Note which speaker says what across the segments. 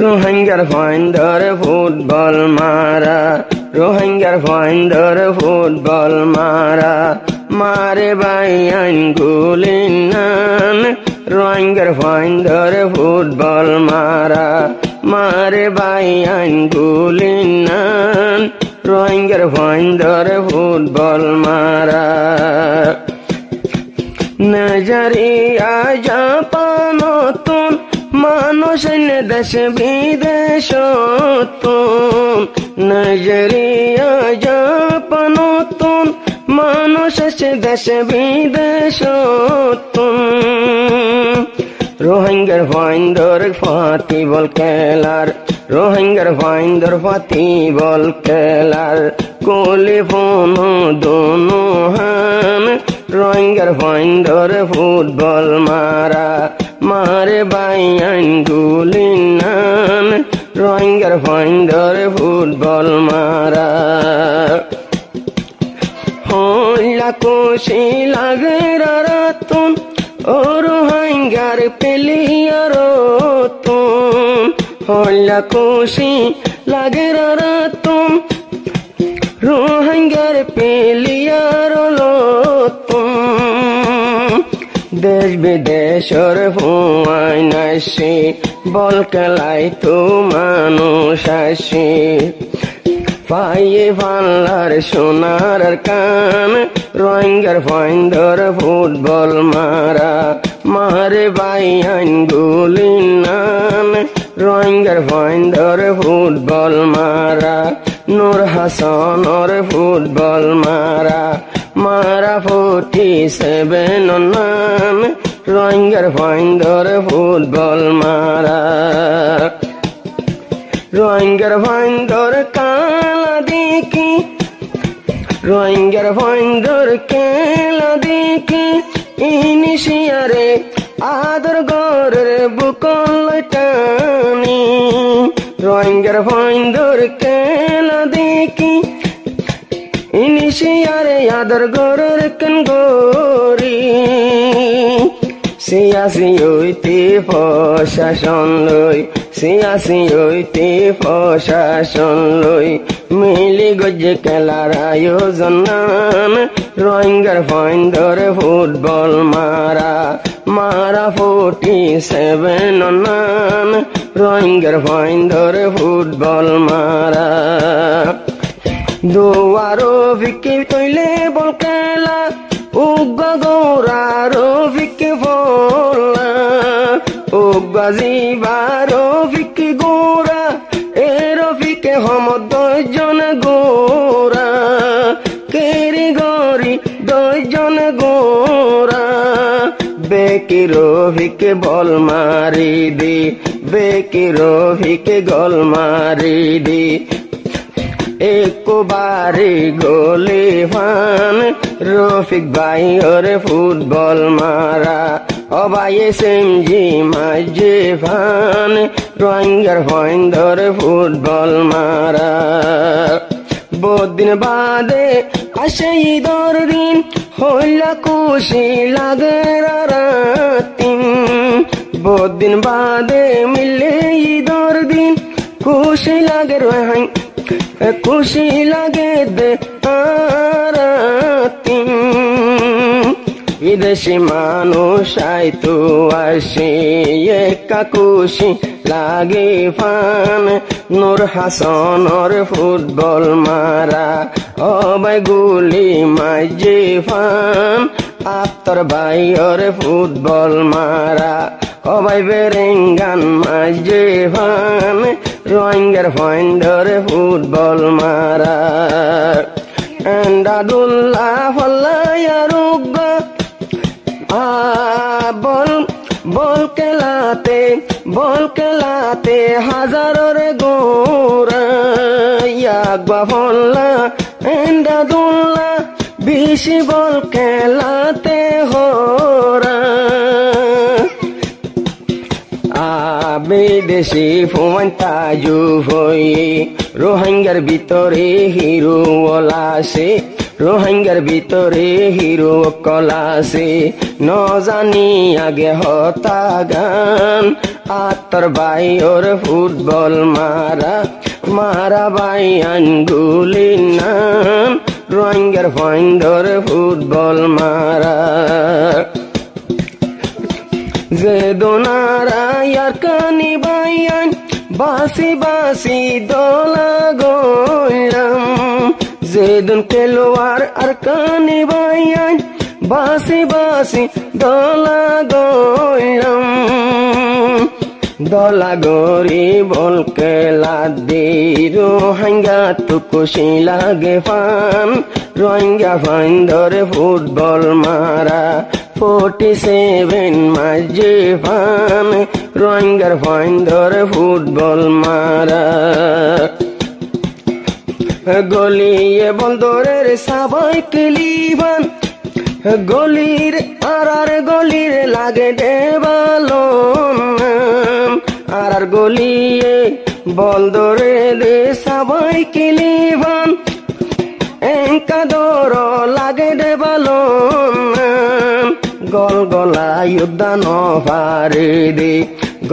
Speaker 1: রোহিঙ্গার finder football মারা, রোহিঙ্গার finder football মারা, মারে বাইয়ান গুলিনান। রোহিঙ্গার ফাইন্ডার ফুটবল মারা, মারে বাইয়ান গুলিনান। রোহিঙ্গার ফাইন্ডার ফুটবল মারা। নজরিয়া জাপানতুন মানুষ দেশ বিদেশতুন। নজরিয়া জাপানতুন মানুষ দেশ বিদেশতুন। রোহিঙ্গার ফাইন্ডার ফাতি বল খেলার, রোহিঙ্গার ফাইন্ডার ফাতি বল খেলার। কোলে ফোন দোনো হান। রোহিঙ্গার ফাইন্ডার ফুটবল মারা, মারে বাইয়ান গুলিনান। রোহিঙ্গার ফাইন্ডার ফুটবল মারা। হল্লা খুশি লাগে রাতুন ও রোহিঙ্গার প্লেয়ারতুন। হল্লা খুশি লাগে রাতুন রোহিঙ্গার প্লেয়ারতুন। দেশ বিদেশর ফুয়াইন আসে বল খেলাই তো মানুষ আসে। পাইয়ে পাল্লার সোনার কান। রোহিঙ্গার ফাইন্ডার ফুটবল মারা, মারে বাইয়ান গুলিনান। রোহিঙ্গার ফাইন্ডার ফুটবল মারা, নূর হাসানর ফুটবল মারা, মারা 47 নাম। রোহিঙ্গার ফাইন্ডার ফুটবল মারা। রোহিঙ্গার ফাইন্ডার কালা দেখি, রোহিঙ্গার ফাইন্ডার খেলা দেখি। ইনিশিয়ারে আদর গরের বুকল টানি। রোহিঙ্গার ফাইন্ডার খেলা দেখি। ইনিশিয়ারে আদর গরের কেন গরি। সিয়াসি হইতে প্রশাসন লই, সিয়াসি হইতে প্রশাসন লই। মিলি গজে খেলার আয়োজন নান। রোহিঙ্গার ফাইন্ডার ফুটবল মারা, মারা 47 নান। রোহিঙ্গার ফাইন্ডার ফুটবল মারা। দুয়ারো ভিকি তৈলে বল খেলা, উগা গৌরারো ভিকি বলা। উগা জিবারো ভিকি গোরা, এরো ভিকে হম 10 জন গোরা। কেরি গরি 10 জন গোরা। বেকিরো ভিকে বল মারি দি, বেকিরো ভিকে গোল মারি দি। একবারে গোলে ফান। রফিক ভাই ওরে ফুটবল মারা, অবাই এসএমজি মাঝে ফান। রোহিঙ্গার ফাইন্ডার ফুটবল মারা। বহুদিন বাদে আসে ঈদের দিন, হইলা খুশি লাগে রাতিন। বহুদিন বাদে মিলে ঈদের দিন, খুশি লাগে রোহিং, খুশি লাগে দে রাতিন। বিদেশি মানুষ আইতো আসে, একা খুশি লাগে ফান। নূর হাসানর ফুটবল মারা, অবাই গুলি মাঝে ফান। আফতার ভাইয়ের ফুটবল মারা, অবাই বেরেঙ্গান মাঝে ফান। রোহিঙ্গার ফাইন্ডার ফুটবল মারা। এন্দাদুল্লাহ ফল্লায়ারুগা বল বল খেলাতে, বল খেলাতে হাজারের গোরা। ইয়াকবা ফল্লা এন্দাদুল্লাহ বেশি বল খেলাতে হরা। বিদেশি ফুমান তাজু হই, রোহিঙ্গার ভিতরে হিরো ওলাসে। রোহিঙ্গার ভিতরে হিরো কলাসে। ন জানি আগে হতা গান আতর বাই ওর ফুটবল মারা মারা বাই আঙ্গুলি নান রোহিঙ্গার ফাইন্দর ফুটবল মারা যে দোনারা ইয়ার কানি বাইয়ান বাসি বাসি দোলা গইলাম যেদিন খেলোয়ার আর কানি বাইয়ান বাসি বাসি দোলা গইলাম দলা গরি বল খেলা দি রোহিঙ্গা তো খুশি লাগে ফান রোহিঙ্গা ফাইন্দর ফুটবল মারা 47 মাঝে ফান রোহিঙ্গার ফাইন্দর ফুটবল মারা গলিয়ে বন্দরের সবাই ক্লিবান গলির আর গলির লাগে দেবালন আর গলিয়ে বন্দরে দে সবাই ক্লিবান এঙ্কাদর লাগে দেবালন গল গলাই যুদ্ধ ন পারে দে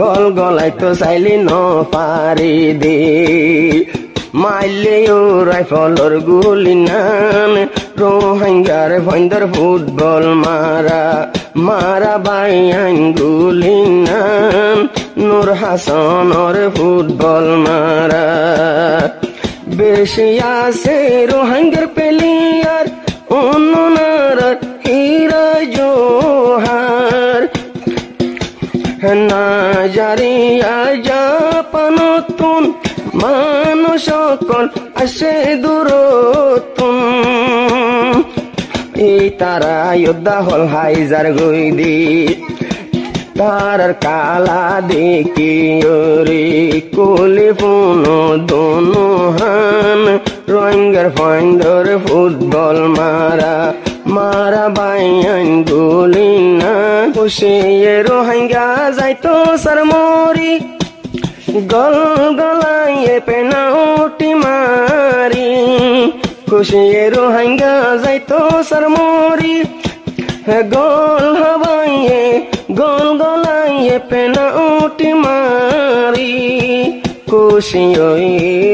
Speaker 1: গল গলাই তো চাইলে ন পারে দে মাইলে ও রাইফলর গুলি নান রোহিঙ্গার ফাইন্দর ফুটবল মারা মারা বাই আঙ্গুলি নান নূর হাসানর ফুটবল মারা বেশি আছে রোহিঙ্গার প্লেয়ার অন্যনার হীরা জোহার না জারিয়া জাপানতুন মানুষ সকল আসে দূরতুন এই তারা যোদ্ধা হল হাইজার গইদি তার কালা দেখি রে কোলে পুনো দোনো হান রোহিঙ্গার ফাইন্দর ফুটবল মারা মারা বাইয়ান গুলি না খুশি রোহিঙ্গা যাইতো সারমরি গল গলাইয়ে পেনাউটি মারি খুশি রোহিঙ্গা যাইতো সারমরি গোল হবাইয়ে গোল গলাইয়ে পেনাউটি মারি খুশি ওই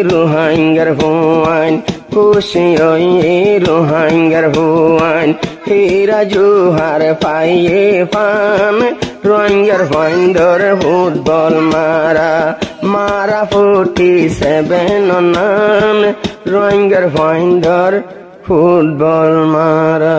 Speaker 1: রোহিঙ্গার ভুয়ান খুশি ওই রোহিঙ্গার ভুয়ান হীরা জোহার পাইয়ে পান রোহিঙ্গার ফাইন্দর ফুটবল মারা মারা 47 নান রোহিঙ্গার ফাইন্দর ফুটবল মারা